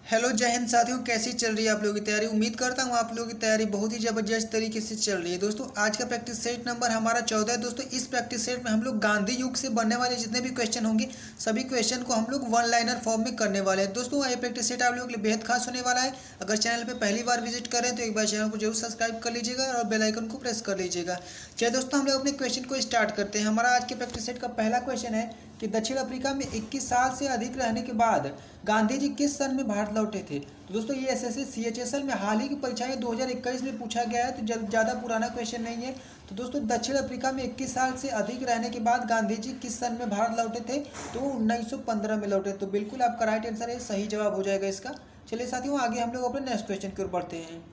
Hello जय हिंद साथियों, कैसी चल रही है आप लोगों की तैयारी। उम्मीद करता हूँ आप लोगों की तैयारी बहुत ही ज़बरदस्त तरीके से चल रही है। दोस्तों आज का प्रैक्टिस सेट नंबर हमारा 14 है। दोस्तों इस प्रैक्टिस सेट में हम लोग गांधी युग से बनने वाले जितने भी क्वेश्चन होंगे सभी क्वेश्चन को हम लोग वन लाइनर फॉर्म में करने वाले हैं। दोस्तों ये प्रैक्टिस सेट आप लोगों के लिए बेहद खास होने वाला है। अगर चैनल पर पहली बार विजिट करें तो एक बार चैनल को जरूर सब्सक्राइब कर लीजिएगा और बेल आइकन को प्रेस कर लीजिएगा। चलिए दोस्तों हम लोग अपने क्वेश्चन को स्टार्ट करते हैं। हमारा आज के प्रैक्टिस सेट का पहला क्वेश्चन है कि दक्षिण अफ्रीका में 21 साल से अधिक रहने के बाद गांधी जी किस सन में भारत लौटे थे। तो दोस्तों ये एसएससी सीएचएसएल में हाल ही की परीक्षाएं 2021 में पूछा गया है, तो ज़्यादा पुराना क्वेश्चन नहीं है। तो दोस्तों दक्षिण अफ्रीका में 21 साल से अधिक रहने के बाद गांधी जी किस सन में भारत लौटे थे, तो 1915 में लौटे। तो बिल्कुल आपका राइट आंसर है, सही जवाब हो जाएगा इसका। चलिए साथियों आगे हम लोग अपने नेक्स्ट क्वेश्चन की ओर बढ़ते हैं।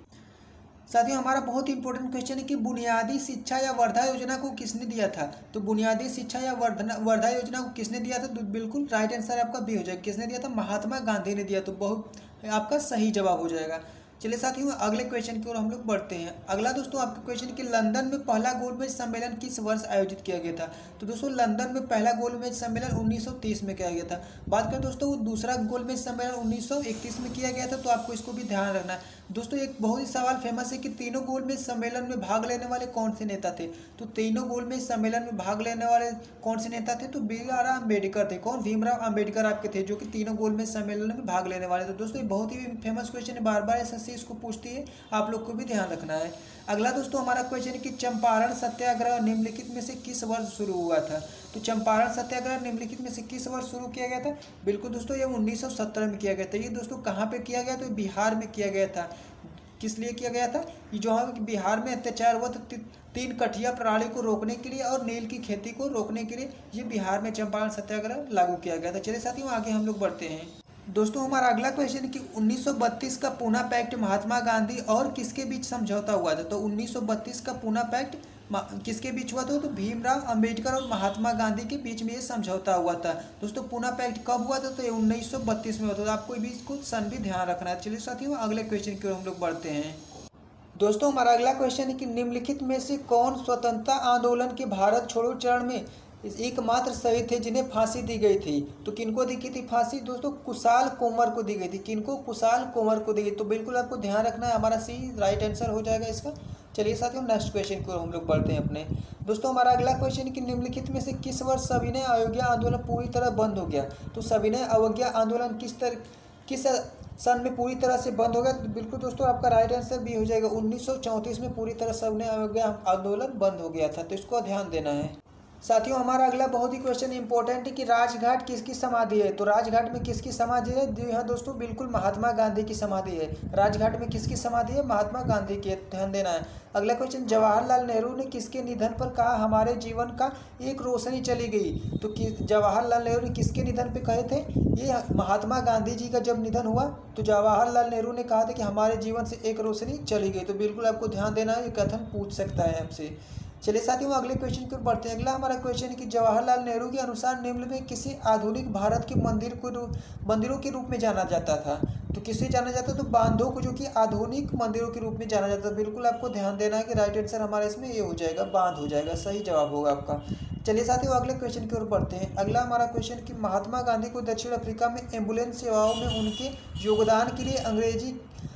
साथियों हमारा बहुत ही इंपॉर्टेंट क्वेश्चन है कि बुनियादी शिक्षा या वर्धा योजना को किसने दिया था। तो बुनियादी शिक्षा या वर्धा योजना को किसने दिया था, तो बिल्कुल राइट आंसर आपका बी हो जाएगा। किसने दिया था, महात्मा गांधी ने दिया। तो बहुत आपका सही जवाब हो जाएगा। चलिए साथियों अगले क्वेश्चन की ओर हम लोग बढ़ते हैं। अगला दोस्तों आपका क्वेश्चन कि लंदन में पहला गोलमेज सम्मेलन किस वर्ष आयोजित किया गया था। तो दोस्तों लंदन में पहला गोलमेज सम्मेलन 1930 में किया गया था। बात करें दोस्तों वो दूसरा गोलमेज सम्मेलन 1931 में किया गया था, तो आपको इसको भी ध्यान रखना है। दोस्तों एक बहुत ही सवाल फेमस है कि तीनों गोलमेज सम्मेलन में भाग लेने वाले कौन से नेता थे। तो तीनों गोलमेज सम्मेलन में भाग लेने वाले कौन से नेता थे, तो BR अम्बेडकर थे। कौन, भीमराव अम्बेडकर आपके थे, जो कि तीनों गोलमेज सम्मेलन में भाग लेने वाले थे। दोस्तों ये बहुत ही फेमस क्वेश्चन है, बार बार एसएससी इसको पूछती है, आप लोग को भी ध्यान रखना है। अगला दोस्तों हमारा क्वेश्चन है कि चंपारण सत्याग्रह निम्नलिखित में से किस वर्ष शुरू हुआ था। तो चंपारण सत्याग्रह निम्नलिखित में से किस वर्ष शुरू किया गया था। बिल्कुल दोस्तों ये 1917 में किया गया था। ये दोस्तों कहाँ पे किया गया, तो बिहार में किया गया था। किस लिए किया गया था, ये जो बिहार में अत्याचार हुआ था तीन कठिया प्रणाली को रोकने के लिए और नील की खेती को रोकने के लिए, ये बिहार में चंपारण सत्याग्रह लागू किया गया था। चलिए साथियों आगे हम लोग बढ़ते हैं। दोस्तों हमारा अगला क्वेश्चन है कि 1932 का पूना पैक्ट महात्मा गांधी और किसके बीच समझौता हुआ था। तो 1932 का पूना पैक्ट किसके बीच हुआ था, तो भीमराव अंबेडकर और महात्मा गांधी के बीच में ये समझौता हुआ था। दोस्तों पूना पैक्ट कब हुआ था, तो ये 1932 में हुआ था। तो आपको भी इसको सन भी ध्यान रखना है। चलिए साथियों अगले क्वेश्चन की ओर हम लोग बढ़ते हैं। दोस्तों हमारा अगला क्वेश्चन है कि निम्नलिखित में से कौन स्वतंत्रता आंदोलन के भारत छोड़ो चरण में एकमात्र शहीद थे जिन्हें फांसी दी गई थी। तो किनको दी गई थी फांसी, दोस्तों कुशाल कोमर को दी गई थी। किनको, कुशाल कोमर को दी गई। तो बिल्कुल आपको ध्यान रखना है, हमारा सी राइट आंसर हो जाएगा इसका। चलिए साथियों नेक्स्ट क्वेश्चन की ओर हम लोग बढ़ते हैं अपने। दोस्तों हमारा अगला क्वेश्चन है कि निम्नलिखित में से किस वर्ष सविनय अवज्ञा आंदोलन पूरी तरह बंद हो गया। तो सविनय अवज्ञा आंदोलन किस सन में पूरी तरह से बंद हो गया। तो बिल्कुल दोस्तों आपका राइट आंसर भी हो जाएगा। 1934 में पूरी तरह सविनय अवज्ञा आंदोलन बंद हो गया था। तो इसको ध्यान देना है। साथियों हमारा अगला बहुत ही क्वेश्चन इंपॉर्टेंट है कि राजघाट किसकी समाधि है। तो राजघाट में किसकी समाधि है, जी हाँ दोस्तों बिल्कुल महात्मा गांधी की समाधि है। राजघाट में किसकी समाधि है, महात्मा गांधी की। ध्यान देना है। अगला क्वेश्चन, जवाहरलाल नेहरू ने किसके निधन पर कहा हमारे जीवन का एक रोशनी चली गई। तो जवाहरलाल नेहरू ने किसके निधन पर कहे थे, ये महात्मा गांधी जी का जब निधन हुआ तो जवाहरलाल नेहरू ने कहा था कि हमारे जीवन से एक रोशनी चली गई। तो बिल्कुल आपको ध्यान देना है, ये कथन पूछ सकता है आपसे। चलिए साथियों अगले क्वेश्चन की ओर बढ़ते हैं। अगला हमारा क्वेश्चन है कि जवाहरलाल नेहरू के अनुसार निम्न में किसी आधुनिक भारत के मंदिरों के रूप में जाना जाता था। तो किसे जाना जाता है, तो बांधों को, जो कि आधुनिक मंदिरों के रूप में जाना जाता है। बिल्कुल आपको ध्यान देना है कि राइट आंसर हमारा इसमें ये हो जाएगा, बांध हो जाएगा, सही जवाब होगा आपका। चलिए साथियों अगले क्वेश्चन की ओर बढ़ते हैं। अगला हमारा क्वेश्चन कि महात्मा गांधी को दक्षिण अफ्रीका में एम्बुलेंस सेवाओं में उनके योगदान के लिए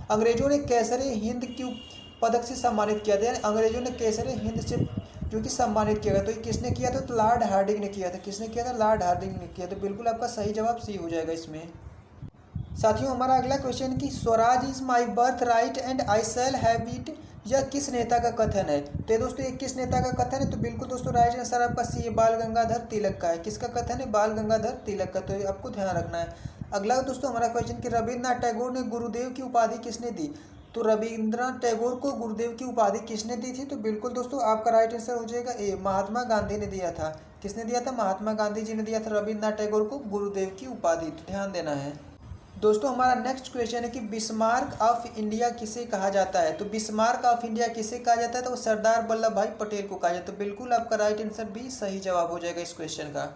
अंग्रेजों ने कैसरे हिंद की पदक से सम्मानित किया था। यानी अंग्रेजों ने केसरे हिंद से जो कि सम्मानित किया गया। तो ये किसने किया था, तो लॉर्ड हार्डिंग ने किया था। किसने किया था, लॉर्ड हार्डिंग ने किया। तो बिल्कुल आपका सही जवाब सी हो जाएगा इसमें। साथियों हमारा अगला क्वेश्चन कि Swaraj is my birth right and I shall have it, यह किस नेता का कथन है। तो दोस्तों ये किस नेता का कथन है, तो बिल्कुल दोस्तों राइट आंसर आपका सी बाल गंगाधर तिलक का है। किसका कथन है, बाल गंगाधर तिलक का। तो आपको ध्यान रखना है। अगला दोस्तों हमारा क्वेश्चन कि रविन्द्रनाथ टैगोर ने गुरुदेव की उपाधि किसने दी। तो रविन्द्रनाथ टैगोर को गुरुदेव की उपाधि किसने दी थी। तो बिल्कुल दोस्तों आपका राइट आंसर हो जाएगा ए, महात्मा गांधी ने दिया था। किसने दिया था, महात्मा गांधी जी ने दिया था रविन्द्रनाथ टैगोर को गुरुदेव की उपाधि। तो ध्यान देना है। दोस्तों हमारा नेक्स्ट क्वेश्चन है कि बिस्मार्क ऑफ इंडिया किसे कहा जाता है। तो बिस्मार्क ऑफ इंडिया किसे कहा जाता है, तो सरदार वल्लभ भाई पटेल को कहा जाता है। तो बिल्कुल आपका राइट आंसर भी सही जवाब हो जाएगा इस क्वेश्चन का।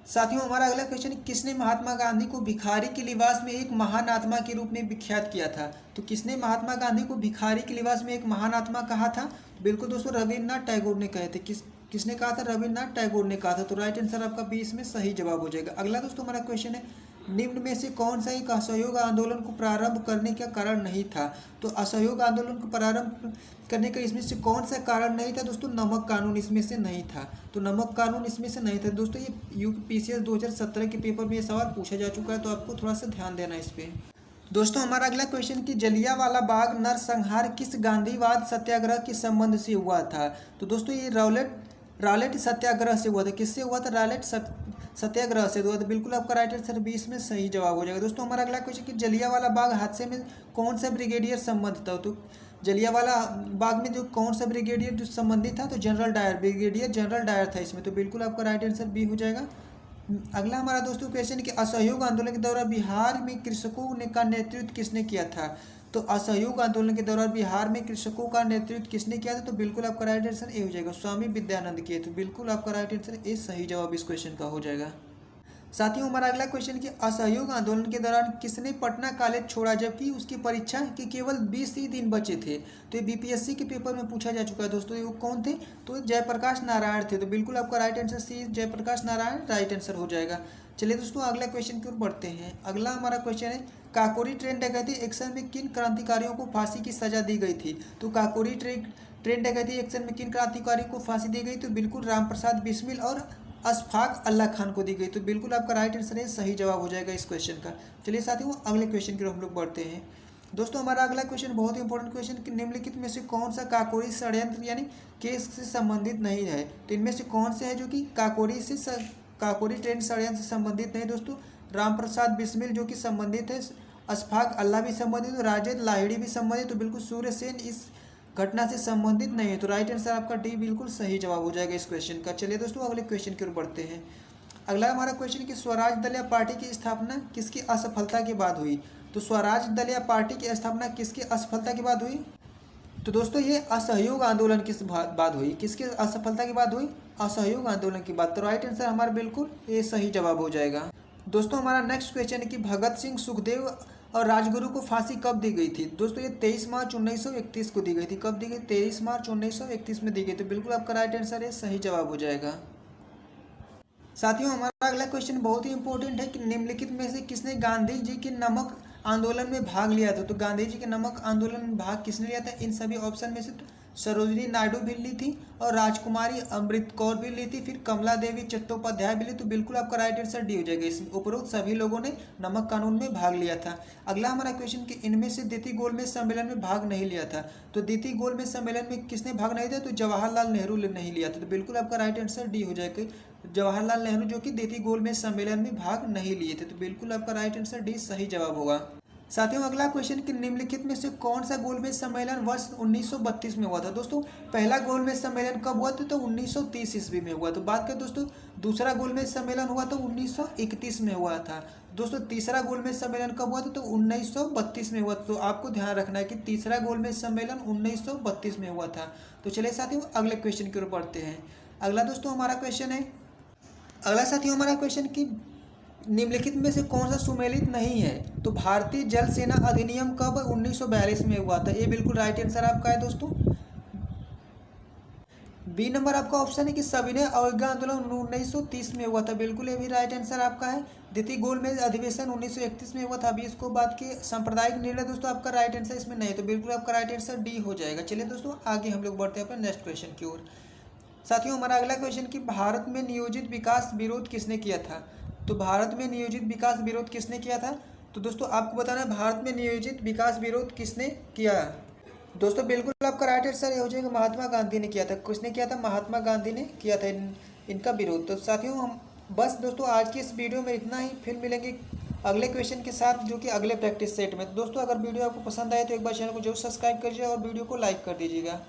साथियों हमारा अगला क्वेश्चन है किसने महात्मा गांधी को भिखारी के लिबास में एक महान आत्मा के रूप में विख्यात किया था। तो किसने महात्मा गांधी को भिखारी के लिबास में एक महान आत्मा कहा था। बिल्कुल दोस्तों रविन्द्रनाथ टैगोर ने कहे थे। किसने कहा था, रविन्द्रनाथ टैगोर ने कहा था। तो राइट आंसर आपका 20 में सही जवाब हो जाएगा। अगला दोस्तों हमारा क्वेश्चन है निम्न में से कौन सा एक असहयोग आंदोलन को प्रारंभ करने का कारण नहीं था? तो असहयोग आंदोलन को प्रारंभ करने का इसमें से कौन सा कारण नहीं था दोस्तों? नमक कानून इसमें से नहीं था। तो नमक कानून इसमें से नहीं था दोस्तों। ये यूपीपीसीएस 2017 के पेपर में ये सवाल पूछा जा चुका है, तो आपको थोड़ा सा ध्यान देना इस पर। दोस्तों हमारा अगला क्वेश्चन कि जलियांवाला बाग नरसंहार किस गांधीवाद सत्याग्रह के संबंध से हुआ था? तो दोस्तों ये रॉलेट सत्याग्रह से हुआ था। किससे हुआ था? रॉलेट सत्याग्रह से हुआ था। बिल्कुल आपका राइट आंसर 20 में सही जवाब हो जाएगा। दोस्तों हमारा अगला क्वेश्चन कि जलियांवाला बाग हादसे में कौन सा ब्रिगेडियर संबंधित था? तो जलियांवाला बाग में जो कौन सा ब्रिगेडियर जो संबंधित था? तो General Dyer, brigadier general Dyer था इसमें। तो बिल्कुल आपका राइट आंसर बी हो जाएगा। अगला हमारा दोस्तों क्वेश्चन कि असहयोग आंदोलन के दौरान बिहार में कृषकों ने का नेतृत्व किसने किया था? तो असहयोग आंदोलन के दौरान बिहार में कृषकों का नेतृत्व किसने किया था? तो बिल्कुल आपका राइट आंसर ए हो जाएगा, स्वामी विद्यानंद किए। तो बिल्कुल आपका राइट आंसर ए सही जवाब इस क्वेश्चन का हो जाएगा। साथियों हमारा अगला क्वेश्चन कि असहयोग आंदोलन के दौरान किसने पटना कॉलेज छोड़ा जबकि उसकी परीक्षा के केवल 20 ही दिन बचे थे? तो ये बीपीएससी के पेपर में पूछा जा चुका है दोस्तों। ये वो कौन थे? तो जयप्रकाश नारायण थे। तो बिल्कुल आपका right answer C Jayaprakash Narayan right answer हो जाएगा। चलिए दोस्तों अगला क्वेश्चन की ओर बढ़ते हैं। अगला हमारा क्वेश्चन है काकोरी ट्रेन डकैती एक्शन में किन क्रांतिकारियों को फांसी की सजा दी गई थी? तो काकोरी ट्रेन डकैती एक्शन में किन क्रांतिकारियों को फांसी दी गई? तो बिल्कुल रामप्रसाद बिस्मिल और अशफाक अल्लाह खान को दी गई। तो बिल्कुल आपका राइट आंसर है, सही जवाब हो जाएगा इस क्वेश्चन का। चलिए साथियों अगले क्वेश्चन की ओर हम लोग बढ़ते हैं। दोस्तों हमारा अगला क्वेश्चन बहुत ही इंपॉर्टेंट क्वेश्चन कि निम्नलिखित में से कौन सा काकोरी षड्यंत्र यानी केस से संबंधित नहीं है? तो इनमें से कौन से है जो कि काकोरी ट्रेन षड्यंत्र से संबंधित नहीं? दोस्तों रामप्रसाद बिस्मिल जो कि संबंधित है, अशफाक अल्लाह भी संबंधित, राजेंद्र लाहिड़ी भी संबंधित। तो बिल्कुल सूर्यसेन इस घटना से संबंधित नहीं है। तो राइट आंसर आपका डी बिल्कुल सही जवाब हो जाएगा इस क्वेश्चन का। चलिए दोस्तों अगले क्वेश्चन की ओर बढ़ते हैं। अगला हमारा क्वेश्चन कि स्वराज दलिया पार्टी की स्थापना किसकी असफलता के बाद हुई? तो स्वराज दलिया पार्टी की स्थापना किसकी असफलता के बाद हुई? तो दोस्तों ये असहयोग आंदोलन किस बाद हुई? किसके असफलता के बाद हुई? असहयोग आंदोलन की बात। तो राइट आंसर हमारा बिल्कुल ये सही जवाब हो जाएगा। दोस्तों हमारा नेक्स्ट क्वेश्चन है कि भगत सिंह, सुखदेव और राजगुरु को फांसी कब दी गई थी? दोस्तों ये 23 मार्च 1931 को दी गई थी। कब दी गई? 23 मार्च 1931 में दी गई। तो बिल्कुल आपका राइट आंसर है, सही जवाब हो जाएगा। साथियों हमारा अगला क्वेश्चन बहुत ही इंपॉर्टेंट है कि निम्नलिखित में से किसने गांधी जी के नमक आंदोलन में भाग लिया था? तो गांधी जी के नमक आंदोलन में भाग किसने लिया था? इन सभी ऑप्शन में से सरोजिनी नायडू भी ली थी और राजकुमारी अमृत कौर भी ली थी, फिर कमला देवी चट्टोपाध्याय भी ली। तो बिल्कुल आपका राइट आंसर डी हो जाएगा। इसमें उपरोक्त सभी लोगों ने नमक कानून में भाग लिया था। अगला हमारा क्वेश्चन कि इनमें से द्वितीय गोलमेज सम्मेलन में भाग नहीं लिया था। तो द्वितीय गोलमेज सम्मेलन में किसने भाग नहीं दिया? तो जवाहरलाल नेहरू ने नहीं लिया था। तो बिल्कुल आपका राइट आंसर डी हो जाएगा, जवाहरलाल नेहरू जो कि द्वितीय गोलमेज सम्मेलन में भाग नहीं लिए थे। तो बिल्कुल आपका राइट आंसर डी सही जवाब होगा। साथियों अगला क्वेश्चन कि निम्नलिखित में से कौन सा गोलमेज सम्मेलन वर्ष 1932 में हुआ था? दोस्तों पहला गोलमेज सम्मेलन कब हुआ था? तो 1930 ईस्वी में हुआ। तो बात करें दोस्तों दूसरा गोलमेज सम्मेलन हुआ तो 1931 में हुआ था। दोस्तों तीसरा गोलमेज सम्मेलन कब हुआ था? तो 1932 में हुआ। तो आपको ध्यान रखना है कि तीसरा गोलमेज सम्मेलन 1932 में हुआ था। तो चलिए साथियों अगले क्वेश्चन की ओर बढ़ते हैं। अगला दोस्तों हमारा क्वेश्चन है, अगला साथियों हमारा क्वेश्चन कि निम्नलिखित में से कौन सा सुमेलित नहीं है? तो भारतीय जल सेना अधिनियम कब 1942 में हुआ था? ये बिल्कुल राइट आंसर आपका है दोस्तों। बी नंबर आपका ऑप्शन है कि सविनय अवज्ञा आंदोलन 1930 में हुआ था। बिल्कुल ये भी राइट आंसर आपका है। द्वितीय गोलमेज अधिवेशन 1931 में हुआ था। अभी इसको बात की सांप्रदायिक निर्णय दोस्तों आपका राइट आंसर इसमें नहीं है। तो बिल्कुल आपका राइट आंसर डी हो जाएगा। चलिए दोस्तों आगे हम लोग बढ़ते हैं अपने नेक्स्ट क्वेश्चन की ओर। साथियों हमारा अगला क्वेश्चन कि भारत में नियोजित विकास विरोध किसने किया था? तो भारत में नियोजित विकास विरोध किसने किया था? तो दोस्तों आपको बताना है भारत में नियोजित विकास विरोध किसने किया? दोस्तों बिल्कुल आपका राइट आंसर ये हो जाएगा, महात्मा गांधी ने किया था। किसने किया था? महात्मा गांधी ने किया था इनका विरोध। तो साथियों हम बस दोस्तों आज की इस वीडियो में इतना ही, फिर मिलेंगे अगले क्वेश्चन के साथ जो कि अगले प्रैक्टिस सेट में। तो दोस्तों अगर वीडियो आपको पसंद आए तो एक बार चैनल को जरूर सब्सक्राइब करिए और वीडियो को लाइक कर दीजिएगा।